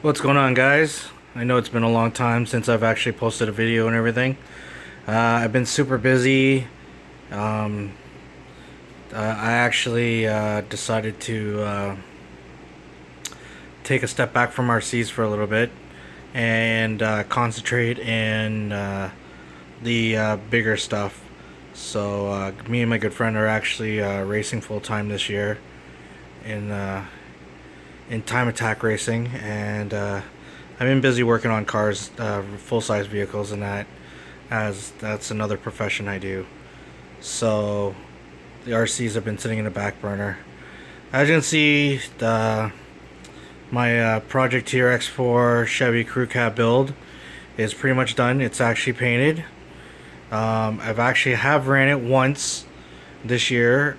What's going on, guys? I know it's been a long time since I've actually posted a video and everything. I've been super busy. Um, I actually decided to take a step back from RCs for a little bit and concentrate in the bigger stuff. So me and my good friend are actually racing full time this year in time attack racing, and I've been busy working on cars, full size vehicles, and as that's another profession I do. So the RCs have been sitting in the back burner. As you can see, my Project trx4 Chevy crew cab build is pretty much done. It's actually painted. I've actually have ran it once this year,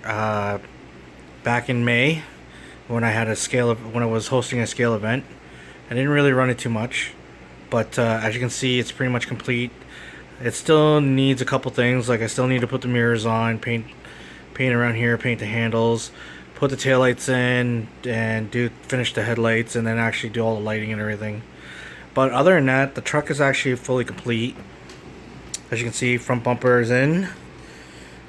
back in May, when I was hosting a scale event. I didn't really run it too much, but as you can see, it's pretty much complete. It still needs a couple things, like I still need to put the mirrors on, paint around here, paint the handles, put the taillights in, and finish the headlights, and then actually do all the lighting and everything. But other than that, the truck is actually fully complete. As you can see, front bumper is in.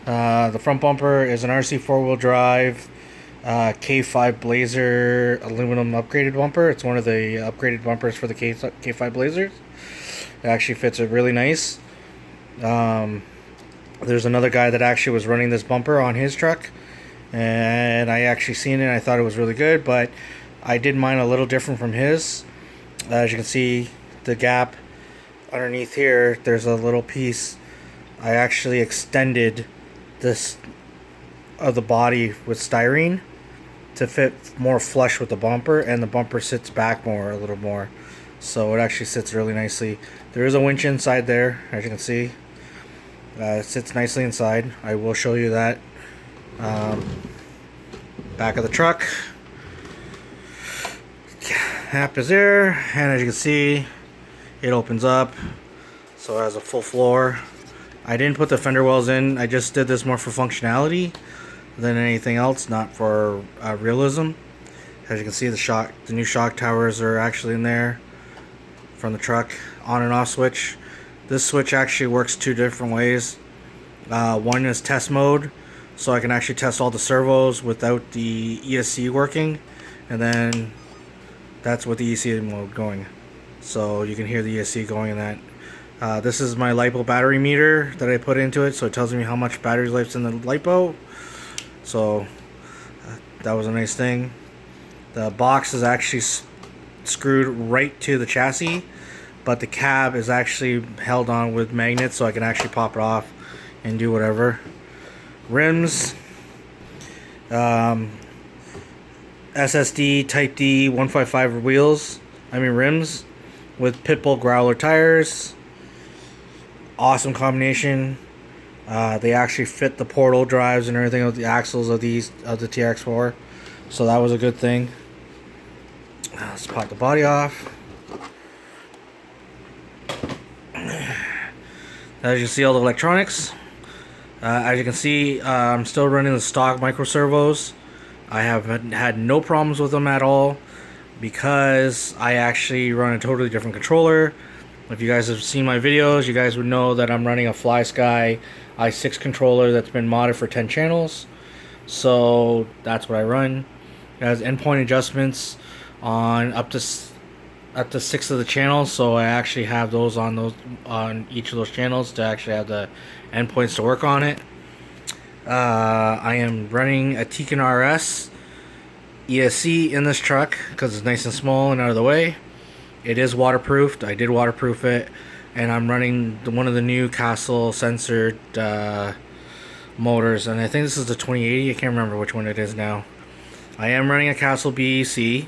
The front bumper is an RC four-wheel drive K5 Blazer aluminum upgraded bumper. It's one of the upgraded bumpers for the K5 Blazers. It actually fits it really nice. There's another guy that actually was running this bumper on his truck, and I actually seen it and I thought it was really good, but I did mine a little different from his. As you can see, the gap underneath here, there's a little piece. I actually extended this of the body with styrene to fit more flush with the bumper, and the bumper sits back a little more, so it actually sits really nicely. There is a winch inside there, as you can see. It sits nicely inside. I will show you that. Back of the truck, cap is there, and as you can see, it opens up, so it has a full floor. I didn't put the fender wells in. I just did this more for functionality than anything else, not for realism. As you can see, the new shock towers are actually in there from the truck. On and off switch. This switch actually works two different ways. One is test mode, so I can actually test all the servos without the ESC working, and then that's with the ESC mode going, so you can hear the ESC going in that. This is my LiPo battery meter that I put into it, so it tells me how much battery life's in the LiPo. So that was a nice thing. The box is actually screwed right to the chassis, but the cab is actually held on with magnets, so I can actually pop it off and do whatever. Rims, SSD Type D 155 rims with Pitbull Growler tires. Awesome combination. They actually fit the portal drives and everything of the axles of the TX4, so that was a good thing. Let's pop the body off. As you see, all the electronics. As you can see, I'm still running the stock micro servos. I have had no problems with them at all, because I actually run a totally different controller. If you guys have seen my videos, you guys would know that I'm running a FlySky i6 controller that's been modded for 10 channels. So that's what I run. It has endpoint adjustments on up to 6 of the channels, so I actually have those on each of those channels to actually have the endpoints to work on it. I am running a Tekin RS ESC in this truck because it's nice and small and out of the way. It is waterproofed. I did waterproof it, and I'm running one of the new Castle censored motors, and I think this is the 2080. I can't remember which one it is now. I am running a Castle BEC.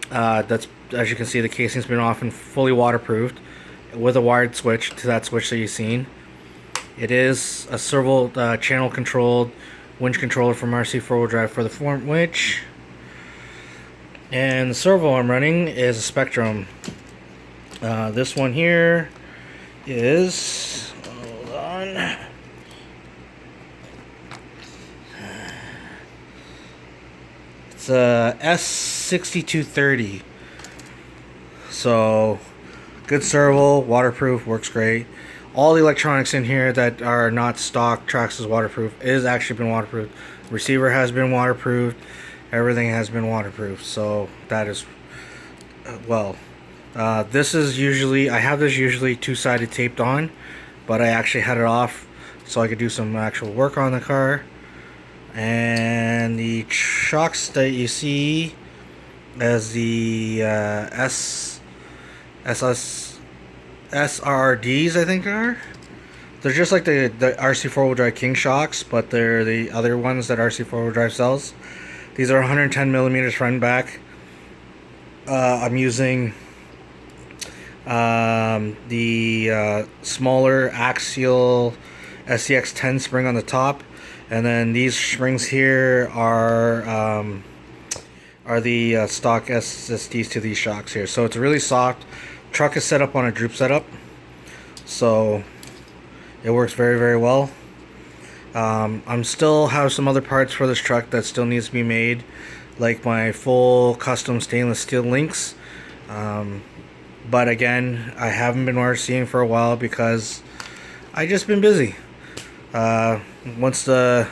That's, as you can see, the casing's been off and fully waterproofed with a wired switch to that switch that you've seen. It is a servo channel controlled winch controller from RC four-wheel drive for the front winch. And the servo I'm running is a Spectrum. This one here is, hold on, it's a S6230. So good servo, waterproof, works great. All the electronics in here that are not stock Traxxas waterproof is actually been waterproof. Receiver has been waterproofed. Everything has been waterproof. So that is this is usually, I have this usually two-sided taped on, but I actually had it off so I could do some actual work on the car. And the shocks that you see as the SRDs, I think are. They're just like the RC four-wheel drive King shocks, but they're the other ones that RC four-wheel drive sells. These are 110 millimeters front and back. I'm using the smaller axial SCX 10 spring on the top, and then these springs here are the stock SSDs to these shocks here. So it's really soft. Truck is set up on a droop setup, so it works very, very well. I'm still have some other parts for this truck that still needs to be made, like my full custom stainless steel links. But again, I haven't been RCing for a while because I just been busy. Once the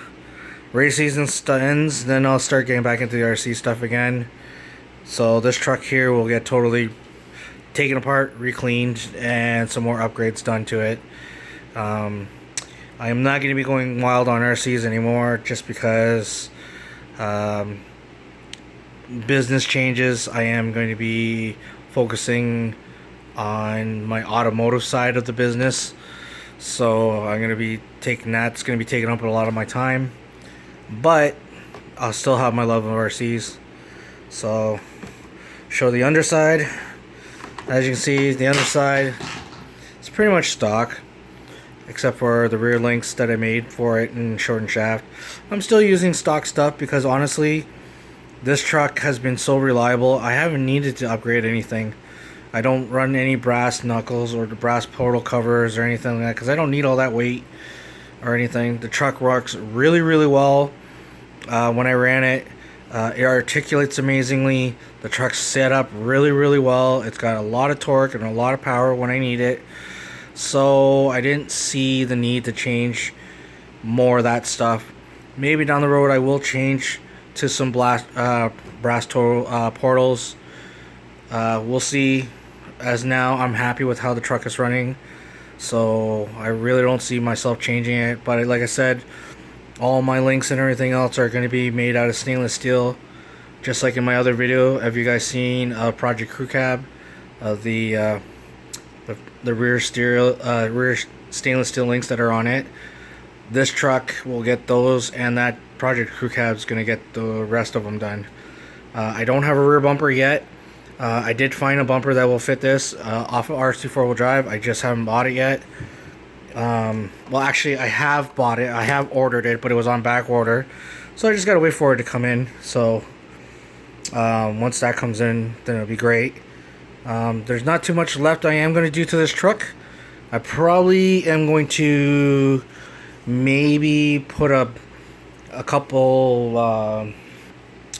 race season ends, then I'll start getting back into the RC stuff again. So this truck here will get totally taken apart, re-cleaned, and some more upgrades done to it. I am not going to be going wild on RCs anymore just because business changes. I am going to be focusing on my automotive side of the business, so I'm going to be taking that's going to be taking up a lot of my time, but I'll still have my love of RCs. So show the underside. As you can see, the underside is pretty much stock, except for the rear links that I made for it and shortened shaft. I'm still using stock stuff because honestly, this truck has been so reliable. I haven't needed to upgrade anything. I don't run any brass knuckles or the brass portal covers or anything like that because I don't need all that weight or anything. The truck works really, really well. When I ran it, it articulates amazingly. The truck's set up really, really well. It's got a lot of torque and a lot of power when I need it. So I didn't see the need to change more of that stuff. Maybe down the road I will change to some brass portals. We'll see. As now, I'm happy with how the truck is running, so I really don't see myself changing it. But like I said, all my links and everything else are going to be made out of stainless steel, just like in my other video. Have you guys seen Project Crew Cab? The rear stainless steel links that are on it. This truck will get those, and that Project Crew Cab is going to get the rest of them done. I don't have a rear bumper yet. I did find a bumper that will fit this off of RC four-wheel drive. I just haven't bought it yet. Well, actually, I have bought it. I have ordered it, but it was on back order, so I just gotta wait for it to come in. So once that comes in, then it'll be great. There's not too much left I am going to do to this truck. I probably am going to maybe put a couple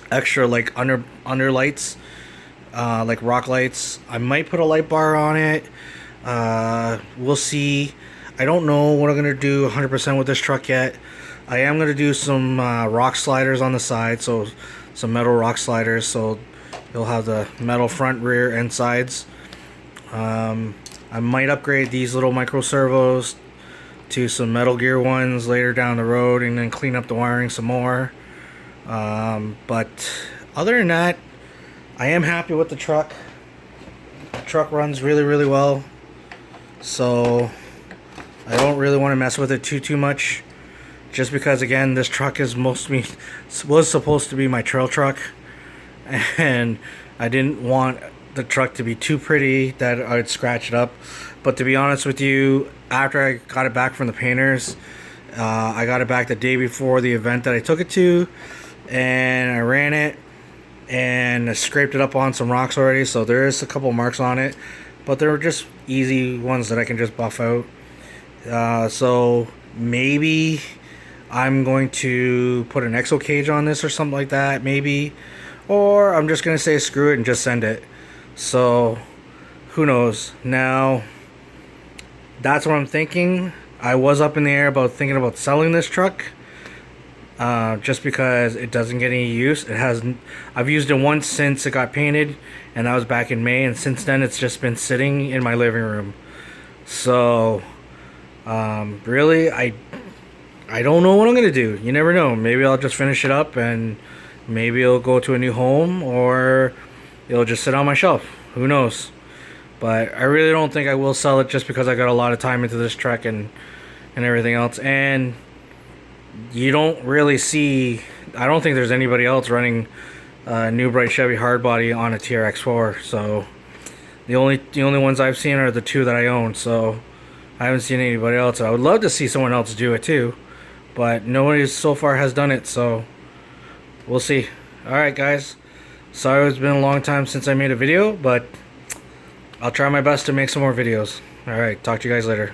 extra like under lights, like rock lights. I might put a light bar on it. We'll see. I don't know what I'm going to do 100% with this truck yet. I am going to do some rock sliders on the side, so some metal rock sliders, so you'll have the metal front, rear, and sides. I might upgrade these little micro servos to some metal gear ones later down the road, and then clean up the wiring some more. But other than that, I am happy with the truck. The truck runs really, really well, so I don't really want to mess with it too much, just because again, this truck is was supposed to be my trail truck, and I didn't want the truck to be too pretty that I'd scratch it up. But to be honest with you, after I got it back from the painters, I got it back the day before the event that I took it to, and I ran it and I scraped it up on some rocks already, so there is a couple marks on it, but they're just easy ones that I can just buff out. So maybe I'm going to put an exo cage on this or something like that, maybe, or I'm just gonna say screw it and just send it. So who knows? Now, that's what I'm thinking. I was up in the air about thinking about selling this truck. Just because it doesn't get any use. It hasn't. I've used it once since it got painted, and that was back in May, and since then it's just been sitting in my living room. So, really, I don't know what I'm gonna do. You never know. Maybe I'll just finish it up, and maybe it'll go to a new home, or it'll just sit on my shelf. Who knows? But I really don't think I will sell it, just because I got a lot of time into this truck and everything else. And you don't really see, I don't think there's anybody else running New Bright Chevy hardbody on a TRX4. So the only ones I've seen are the two that I own. So I haven't seen anybody else. I would love to see someone else do it too, but nobody so far has done it. So we'll see. Alright guys, sorry it's been a long time since I made a video, but I'll try my best to make some more videos. Alright, talk to you guys later.